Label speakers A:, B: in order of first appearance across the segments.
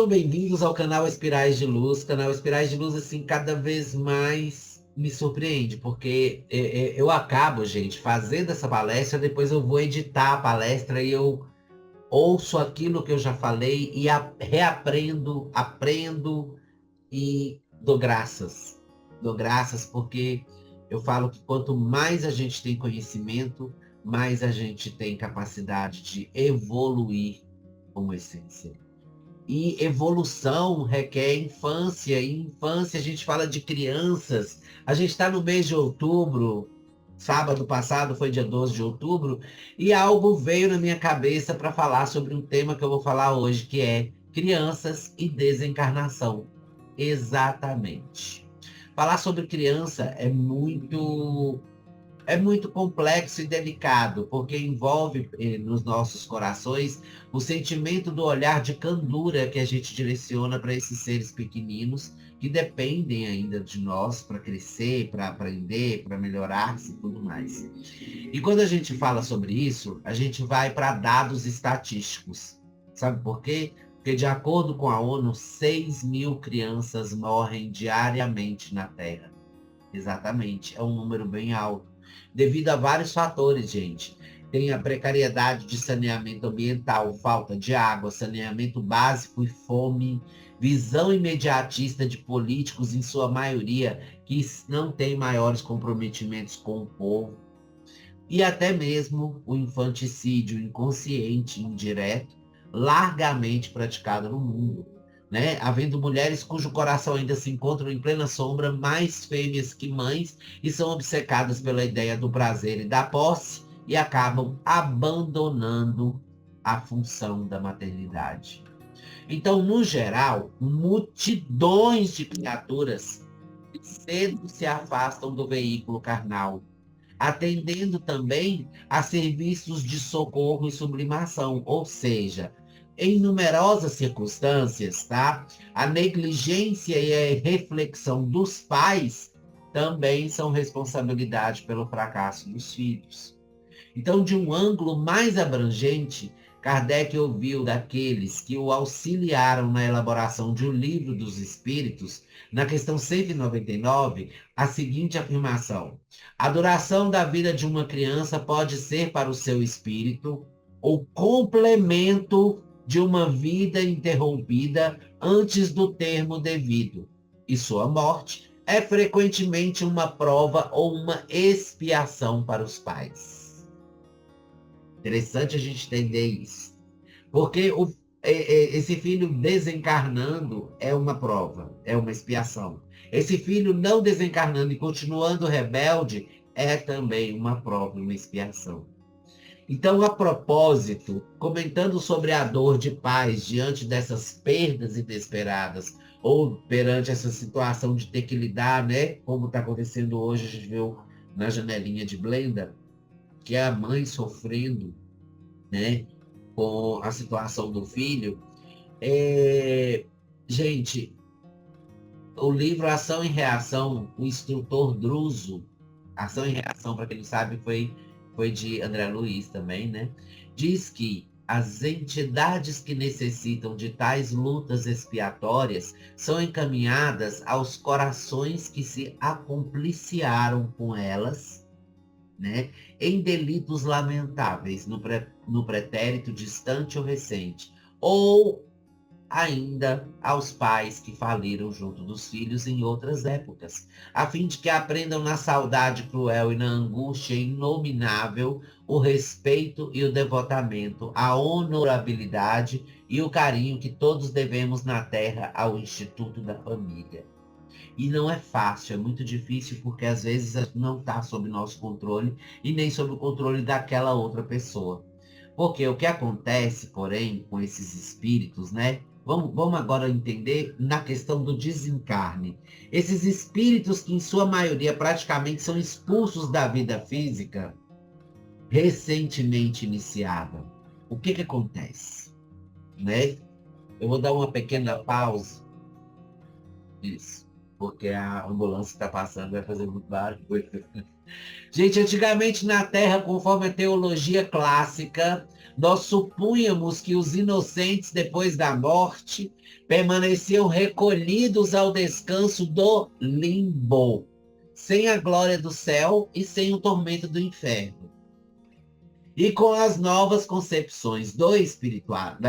A: bem-vindos ao canal Espirais de Luz. Canal Espirais de Luz, assim, cada vez mais me surpreende, porque eu acabo, gente, fazendo essa palestra, depois eu vou editar a palestra e eu ouço aquilo que eu já falei e reaprendo, aprendo e dou graças. Dou graças porque eu falo que quanto mais a gente tem conhecimento, mais a gente tem capacidade de evoluir como essência. E evolução requer infância. E infância a gente fala de crianças. A gente está no mês de outubro. Sábado passado foi dia 12 de outubro. E algo veio na minha cabeça para falar sobre um tema que eu vou falar hoje, que é crianças e desencarnação. Exatamente. Falar sobre criança é muito complexo e delicado, porque envolve nos nossos corações o sentimento do olhar de candura que a gente direciona para esses seres pequeninos que dependem ainda de nós para crescer, para aprender, para melhorar-se e tudo mais. E quando a gente fala sobre isso, a gente vai para dados estatísticos. Sabe por quê? Porque, de acordo com a ONU, 6.000 crianças morrem diariamente na Terra. Exatamente, é um número bem alto, devido a vários fatores, gente. Tem a precariedade de saneamento ambiental, falta de água, saneamento básico e fome, visão imediatista de políticos, em sua maioria, que não têm maiores comprometimentos com o povo, e até mesmo o infanticídio inconsciente, indireto, largamente praticado no mundo, né? Havendo mulheres cujo coração ainda se encontra em plena sombra, mais fêmeas que mães, e são obcecadas pela ideia do prazer e da posse, e acabam abandonando a função da maternidade. Então, no geral, multidões de criaturas cedo se afastam do veículo carnal, atendendo também a serviços de socorro e sublimação, ou seja, em numerosas circunstâncias, tá? A negligência e a reflexão dos pais também são responsabilidade pelo fracasso dos filhos. Então, de um ângulo mais abrangente, Kardec ouviu daqueles que o auxiliaram na elaboração de O Livro dos Espíritos, na questão 199, a seguinte afirmação: a duração da vida de uma criança pode ser para o seu espírito o complemento de uma vida interrompida antes do termo devido, e sua morte é frequentemente uma prova ou uma expiação para os pais. Interessante a gente entender isso. Porque esse filho desencarnando é uma prova, é uma expiação. Esse filho não desencarnando e continuando rebelde é também uma prova, uma expiação. Então, a propósito, comentando sobre a dor de pais diante dessas perdas inesperadas, ou perante essa situação de ter que lidar, né? Como está acontecendo hoje, a gente viu na janelinha de Blenda, que é a mãe sofrendo, né, com a situação do filho. Gente, o livro Ação e Reação, o instrutor Druso, Ação e Reação, para quem não sabe, foi de André Luiz também, né? Diz que as entidades que necessitam de tais lutas expiatórias são encaminhadas aos corações que se acompliciaram com elas, né, em delitos lamentáveis, no pretérito distante ou recente, ou ainda aos pais que faliram junto dos filhos em outras épocas, a fim de que aprendam na saudade cruel e na angústia inominável o respeito e o devotamento, a honorabilidade e o carinho que todos devemos na terra ao Instituto da Família. E não é fácil, é muito difícil, porque às vezes não está sob nosso controle e nem sob o controle daquela outra pessoa. Porque o que acontece, porém, com esses espíritos, né? Vamos agora entender na questão do desencarne. Esses espíritos que, em sua maioria, praticamente são expulsos da vida física, recentemente iniciada. O que acontece, né? Eu vou dar uma pequena pausa. Isso. porque a ambulância está passando vai fazer muito barulho. Gente, antigamente na Terra, conforme a teologia clássica, nós supunhamos que os inocentes, depois da morte, permaneciam recolhidos ao descanso do limbo, sem a glória do céu e sem o tormento do inferno. E com as novas concepções da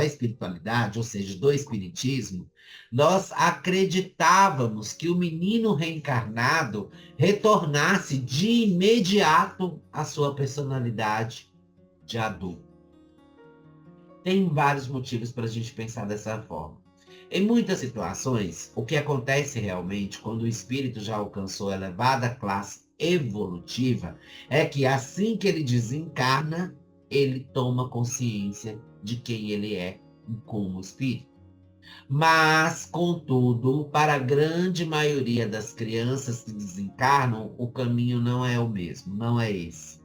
A: espiritualidade, ou seja, do espiritismo, nós acreditávamos que o menino reencarnado retornasse de imediato à sua personalidade de adulto. Tem vários motivos para a gente pensar dessa forma. Em muitas situações, o que acontece realmente quando o espírito já alcançou a elevada classe evolutiva é que assim que ele desencarna, ele toma consciência de quem ele é como espírito. Mas, contudo, para a grande maioria das crianças que desencarnam, o caminho não é o mesmo, não é esse.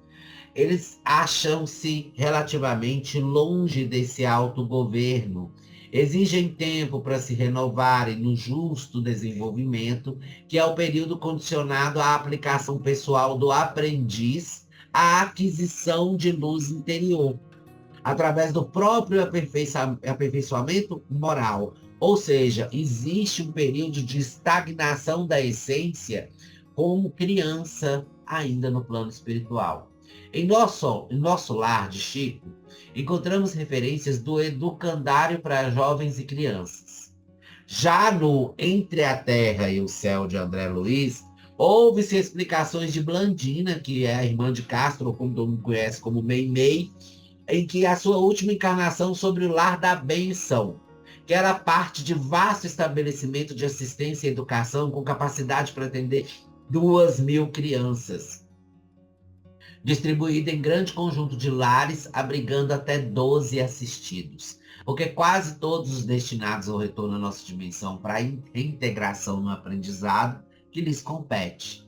A: Eles acham-se relativamente longe desse autogoverno, exigem tempo para se renovarem no justo desenvolvimento, que é o período condicionado à aplicação pessoal do aprendiz à aquisição de luz interior, através do próprio aperfeiçoamento moral. Ou seja, existe um período de estagnação da essência como criança ainda no plano espiritual. Em nosso lar de Chico, encontramos referências do educandário para jovens e crianças. Já no Entre a Terra e o Céu, de André Luiz, houve-se explicações de Blandina, que é a irmã de Castro, ou como todo mundo conhece como Meimei, em que a sua última encarnação sobre o Lar da Benção, que era parte de vasto estabelecimento de assistência e educação com capacidade para atender 2.000 crianças, distribuída em grande conjunto de lares, abrigando até 12 assistidos. Porque quase todos os destinados ao retorno à nossa dimensão para a integração no aprendizado que lhes compete.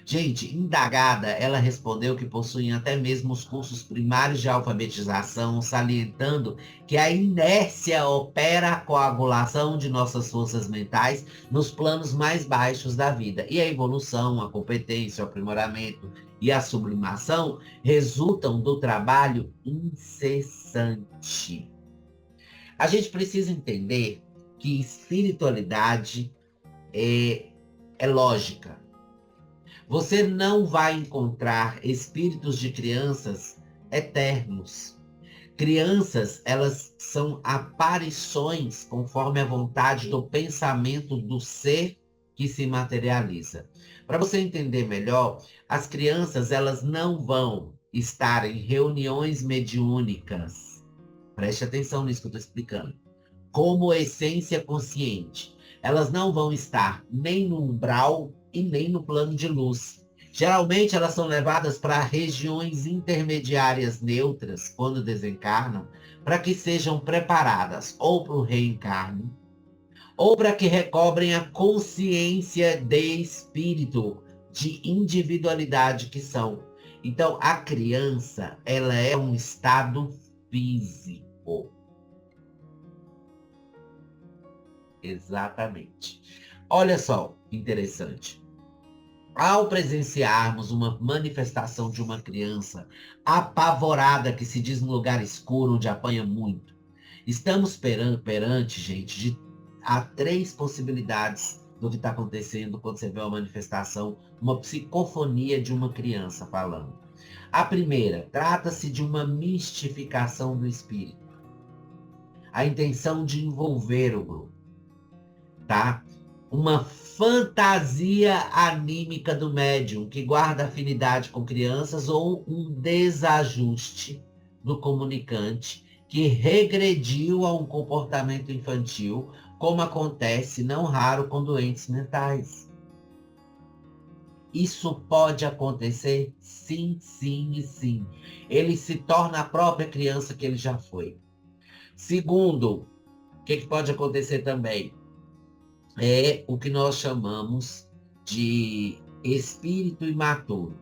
A: Gente, indagada, ela respondeu que possuem até mesmo os cursos primários de alfabetização, salientando que a inércia opera a coagulação de nossas forças mentais nos planos mais baixos da vida. E a evolução, a competência, o aprimoramento e a sublimação resultam do trabalho incessante. A gente precisa entender que espiritualidade é lógica. Você não vai encontrar espíritos de crianças eternos. Crianças, elas são aparições conforme a vontade do pensamento do ser que se materializa. Para você entender melhor, as crianças, elas não vão estar em reuniões mediúnicas. Preste atenção nisso que eu estou explicando. Como essência consciente. Elas não vão estar nem no umbral e nem no plano de luz. Geralmente elas são levadas para regiões intermediárias neutras quando desencarnam, para que sejam preparadas ou para o reencarno, ou para que recobrem a consciência de espírito, de individualidade que são. Então, a criança, ela é um estado físico. Exatamente. Olha só, interessante. Ao presenciarmos uma manifestação de uma criança apavorada que se diz num lugar escuro onde apanha muito, estamos perante, gente, há 3 possibilidades do que está acontecendo quando você vê uma manifestação, uma psicofonia de uma criança falando. A primeira, trata-se de uma mistificação do espírito. A intenção de envolver o grupo, tá? Uma fantasia anímica do médium que guarda afinidade com crianças ou um desajuste do comunicante que regrediu a um comportamento infantil, como acontece não raro com doentes mentais. Isso pode acontecer? Sim, sim e sim. Ele se torna a própria criança que ele já foi. Segundo, o que pode acontecer também? É o que nós chamamos de espírito imaturo.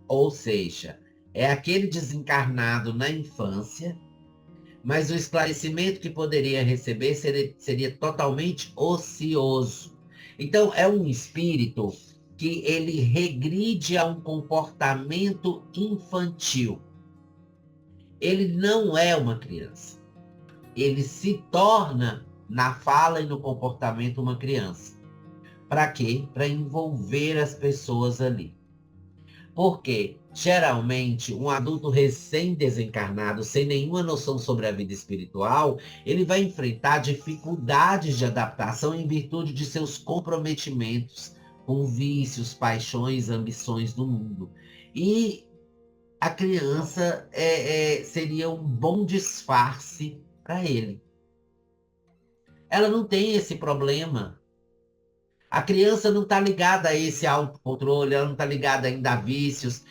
A: Ou seja, é aquele desencarnado na infância, mas o esclarecimento que poderia receber seria totalmente ocioso. Então, é um espírito que ele regride a um comportamento infantil. Ele não é uma criança. Ele se torna, na fala e no comportamento, uma criança. Para quê? Para envolver as pessoas ali. Porque, geralmente, um adulto recém-desencarnado, sem nenhuma noção sobre a vida espiritual, ele vai enfrentar dificuldades de adaptação em virtude de seus comprometimentos com vícios, paixões, ambições do mundo. E a criança seria um bom disfarce para ele. Ela não tem esse problema. A criança não está ligada a esse autocontrole, ela não está ligada ainda a vícios.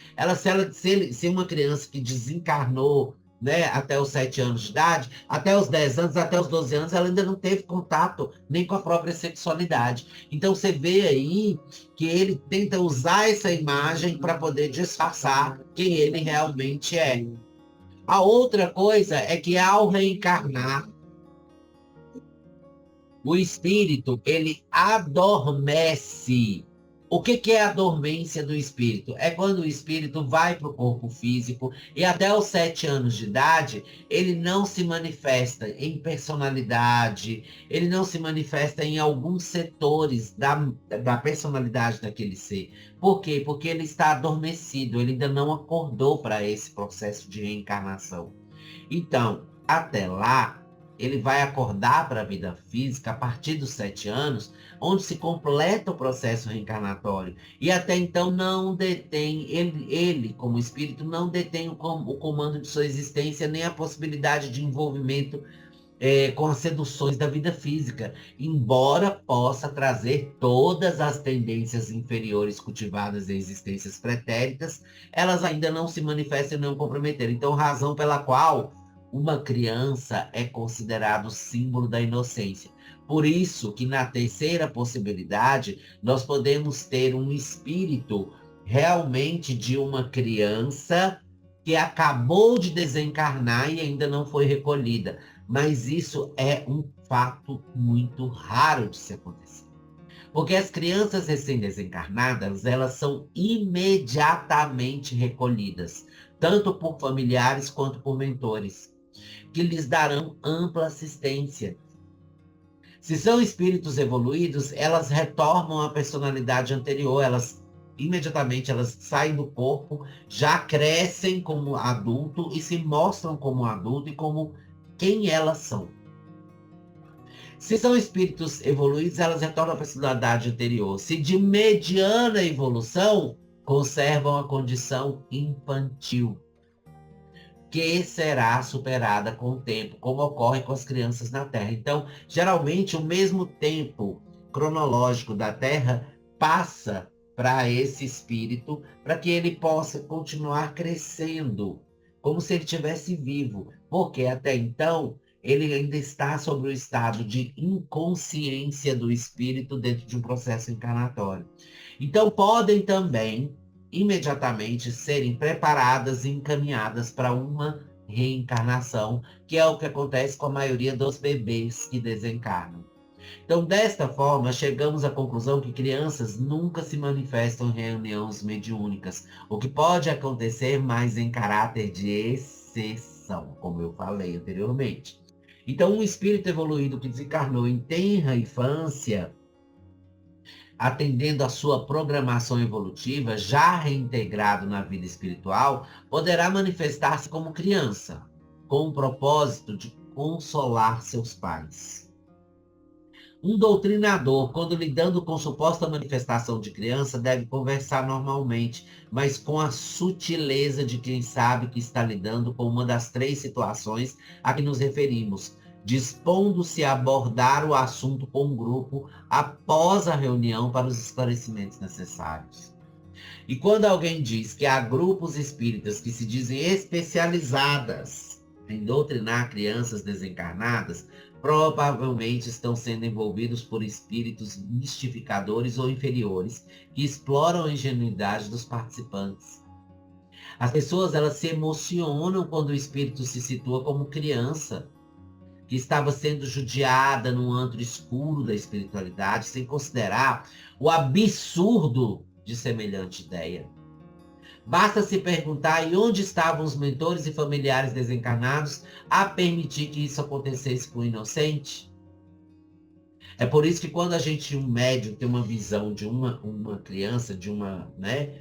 A: Se uma criança que desencarnou, né, até os 7 anos de idade, até os 10 anos, até os 12 anos, ela ainda não teve contato nem com a própria sexualidade. Então você vê aí que ele tenta usar essa imagem para poder disfarçar quem ele realmente é. A outra coisa é que ao reencarnar, o espírito, ele adormece. O que é a dormência do espírito? É quando o espírito vai para o corpo físico e até os 7 anos de idade, ele não se manifesta em personalidade, ele não se manifesta em alguns setores da personalidade daquele ser. Por quê? Porque ele está adormecido, ele ainda não acordou para esse processo de reencarnação. Então, até lá, ele vai acordar para a vida física a partir dos 7 anos, onde se completa o processo reencarnatório. E até então não detém, ele como espírito, não detém o comando de sua existência, nem a possibilidade de envolvimento com as seduções da vida física, embora possa trazer todas as tendências inferiores cultivadas em existências pretéritas, elas ainda não se manifestam e não comprometeram. Então, razão pela qual uma criança é considerado símbolo da inocência. Por isso que na terceira possibilidade, nós podemos ter um espírito realmente de uma criança que acabou de desencarnar e ainda não foi recolhida. Mas isso é um fato muito raro de se acontecer. Porque as crianças recém-desencarnadas, elas são imediatamente recolhidas, tanto por familiares quanto por mentores, que lhes darão ampla assistência. Se são espíritos evoluídos, elas retornam à personalidade anterior, imediatamente elas saem do corpo, já crescem como adulto e se mostram como adulto e como quem elas são. Se são espíritos evoluídos, elas retornam à personalidade anterior. Se de mediana evolução, conservam a condição infantil, que será superada com o tempo, como ocorre com as crianças na Terra. Então, geralmente, o mesmo tempo cronológico da Terra passa para esse espírito, para que ele possa continuar crescendo, como se ele estivesse vivo, porque até então ele ainda está sobre o estado de inconsciência do espírito dentro de um processo encarnatório. Então, podem também imediatamente serem preparadas e encaminhadas para uma reencarnação, que é o que acontece com a maioria dos bebês que desencarnam. Então, desta forma, chegamos à conclusão que crianças nunca se manifestam em reuniões mediúnicas, o que pode acontecer mais em caráter de exceção, como eu falei anteriormente. Então, um espírito evoluído que desencarnou em tenra infância, atendendo à sua programação evolutiva, já reintegrado na vida espiritual, poderá manifestar-se como criança, com o propósito de consolar seus pais. Um doutrinador, quando lidando com suposta manifestação de criança, deve conversar normalmente, mas com a sutileza de quem sabe que está lidando com uma das 3 situações a que nos referimos, dispondo-se a abordar o assunto com o grupo após a reunião para os esclarecimentos necessários. E quando alguém diz que há grupos espíritas que se dizem especializadas em doutrinar crianças desencarnadas, provavelmente estão sendo envolvidos por espíritos mistificadores ou inferiores que exploram a ingenuidade dos participantes. As pessoas, elas se emocionam quando o espírito se situa como criança, que estava sendo judiada num antro escuro da espiritualidade, sem considerar o absurdo de semelhante ideia. Basta se perguntar em onde estavam os mentores e familiares desencarnados a permitir que isso acontecesse com o inocente. É por isso que quando a gente, um médium, tem uma visão de uma criança, de uma, né,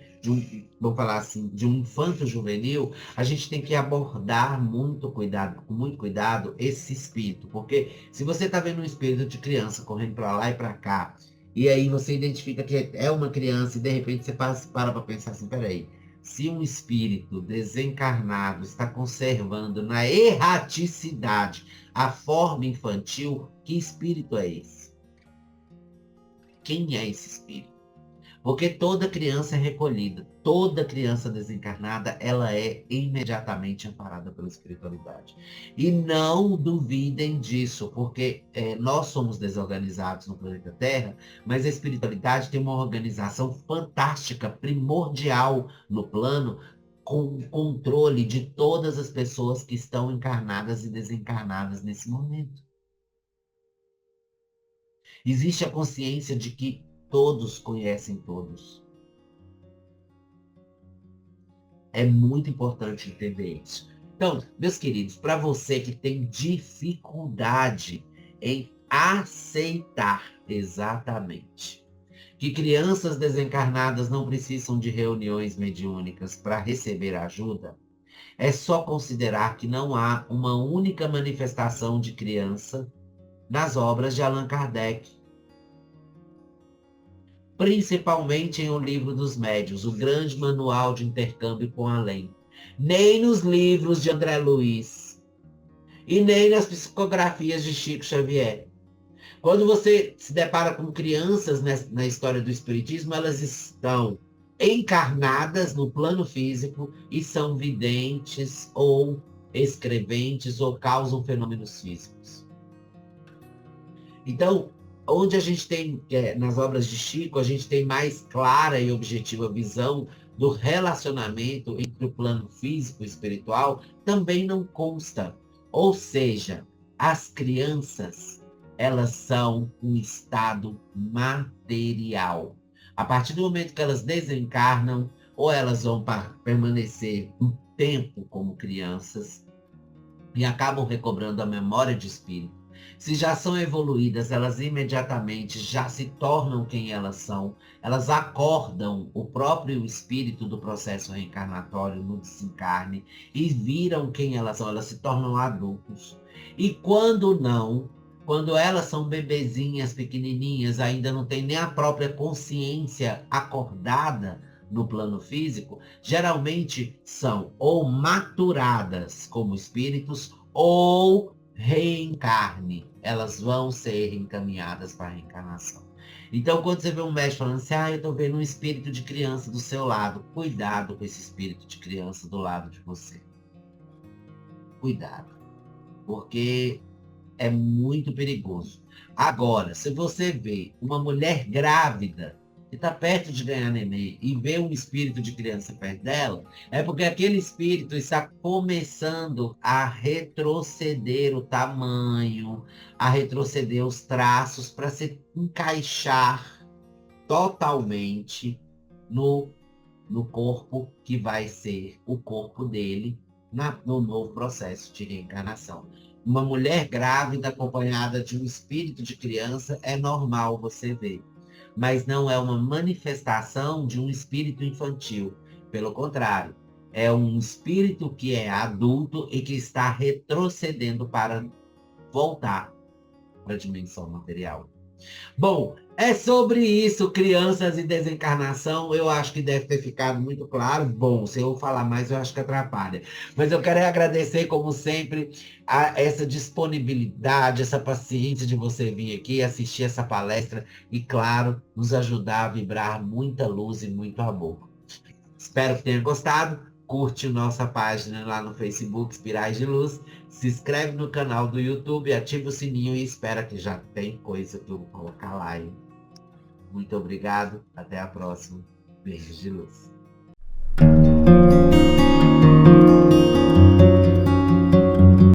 A: vamos falar assim, de um infanto juvenil, a gente tem que abordar muito cuidado, com muito cuidado esse espírito. Porque se você está vendo um espírito de criança correndo para lá e para cá, e aí você identifica que é uma criança e de repente você para pensar assim, peraí, se um espírito desencarnado está conservando na erraticidade a forma infantil, que espírito é esse? Quem é esse espírito? Porque toda criança é recolhida, toda criança desencarnada, ela é imediatamente amparada pela espiritualidade. E não duvidem disso, porque nós somos desorganizados no planeta Terra, mas a espiritualidade tem uma organização fantástica, primordial no plano, com o controle de todas as pessoas que estão encarnadas e desencarnadas nesse momento. Existe a consciência de que todos conhecem todos. É muito importante entender isso. Então, meus queridos, para você que tem dificuldade em aceitar exatamente que crianças desencarnadas não precisam de reuniões mediúnicas para receber ajuda, é só considerar que não há uma única manifestação de criança nas obras de Allan Kardec, principalmente em O Livro dos Médiuns, o grande manual de intercâmbio com além. Nem nos livros de André Luiz e nem nas psicografias de Chico Xavier. Quando você se depara com crianças na história do Espiritismo, elas estão encarnadas no plano físico e são videntes ou escreventes ou causam fenômenos físicos. Então, onde a gente tem, nas obras de Chico, a gente tem mais clara e objetiva visão do relacionamento entre o plano físico e espiritual, também não consta. Ou seja, as crianças, elas são um estado material. A partir do momento que elas desencarnam, ou elas vão permanecer um tempo como crianças e acabam recobrando a memória de espírito. Se já são evoluídas, elas imediatamente já se tornam quem elas são. Elas acordam o próprio espírito do processo reencarnatório no desencarne e viram quem elas são. Elas se tornam adultos. E quando não, quando elas são bebezinhas, pequenininhas, ainda não têm nem a própria consciência acordada no plano físico, geralmente são ou maturadas como espíritos ou reencarne. Elas vão ser encaminhadas para a reencarnação. Então, quando você vê um médico falando assim, eu estou vendo um espírito de criança do seu lado, cuidado com esse espírito de criança do lado de você. Cuidado. Porque é muito perigoso. Agora, se você vê uma mulher grávida que está perto de ganhar neném e vê um espírito de criança perto dela, é porque aquele espírito está começando a retroceder o tamanho, a retroceder os traços para se encaixar totalmente no corpo que vai ser o corpo dele no novo processo de reencarnação. Uma mulher grávida acompanhada de um espírito de criança é normal você ver, mas não é uma manifestação de um espírito infantil. Pelo contrário, é um espírito que é adulto e que está retrocedendo para voltar para a dimensão material. Bom, é sobre isso, crianças e desencarnação. Eu acho que deve ter ficado muito claro. Bom, se eu falar mais, eu acho que atrapalha. Mas eu quero agradecer, como sempre, essa disponibilidade, essa paciência de você vir aqui assistir essa palestra e, claro, nos ajudar a vibrar muita luz e muito amor. Espero que tenha gostado. Curte nossa página lá no Facebook, Espirais de Luz. Se inscreve no canal do YouTube, ativa o sininho e espera que já tem coisa que eu vou colocar lá, hein? Muito obrigado. Até a próxima. Beijos de luz.